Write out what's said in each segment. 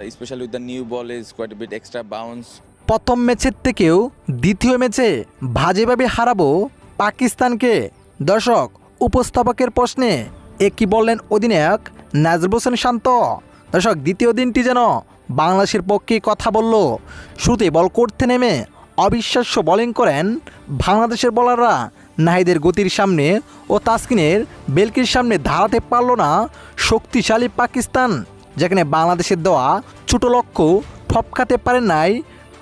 especially with the new ball is quite a bit extra bounce. প্রথম ম্যাচের থেকেও দ্বিতীয় ম্যাচে বাজেভাবে হারাবো পাকিস্তানকে। দর্শক, উপস্থাপকের প্রশ্নে কি বললেন অধিনায়ক নাজরুল হোসেন শান্ত। দর্শক, দ্বিতীয় দিনটি যেন বাংলাদেশের পক্ষে কথা বলল। শুরুতে বল করতে নেমে অবিশ্বাস্য বোলিং করেন বাংলাদেশের বোলাররা। নাহিদের গতির সামনে ও তাসকিনের বেলকির সামনে দাঁড়াতে পারল না শক্তিশালী পাকিস্তান, যেখানে বাংলাদেশের দেওয়া ছোট লক্ষ্য ঠপকাতে পারেন নাই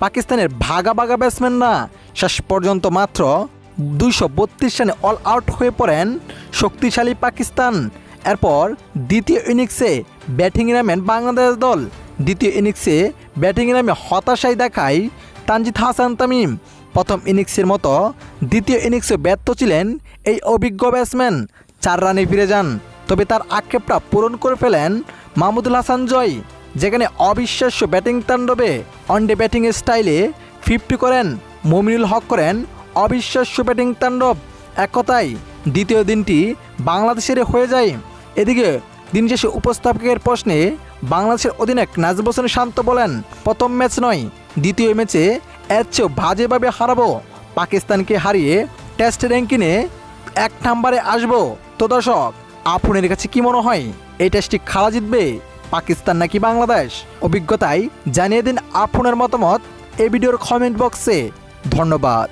পাকিস্তানের ভাগা ব্যাটসম্যানরা। শেষ পর্যন্ত মাত্র 232 রানে অল আউট হয়ে পড়েন শক্তিশালী পাকিস্তান। এরপর দ্বিতীয় ইনিংসে ব্যাটিংয়ে নামেন বাংলাদেশ দল। দ্বিতীয় ইনিংসে ব্যাটিংয়ে নামে হতাশাই দেখায় তানজিদ হাসান তামিম। প্রথম ইনিংসের মতো দ্বিতীয় ইনিংসে ব্যর্থ ছিলেন এই অভিজ্ঞ ব্যাটসম্যান। 4 রানে ফিরে যান, তবে তার আক্ষেপটা পূরণ করে ফেলেন মাহমুদুল হাসান জয়, যেখানে অবিশ্বাস্য ব্যাটিং তাণ্ডবে ওয়ানডে ব্যাটিংয়ের স্টাইলে 50 করেন। মমিনুল হক করেন অবিশ্বাস্য ব্যাটিং তাণ্ডব। এক কথায় দ্বিতীয় দিনটি বাংলাদেশের হয়ে যায়। এদিকে দিন শেষে উপস্থাপকের প্রশ্নে বাংলাদেশের অধিনায়ক নাজরুল হোসেন শান্ত বলেন, প্রথম ম্যাচ নয়, দ্বিতীয় ম্যাচে এর চেয়েও বাজেভাবে হারাবো পাকিস্তানকে। হারিয়ে টেস্ট র্যাঙ্কিংয়ে 1 নম্বরে আসবো। তো দর্শক, আপনার কাছে কি মনে হয়, এই টেস্টটি খেলা জিতবে পাকিস্তান নাকি বাংলাদেশ? অভিজ্ঞতায় জানিয়ে দিন আপনার মতামত এই ভিডিওর কমেন্ট বক্সে। ধন্যবাদ।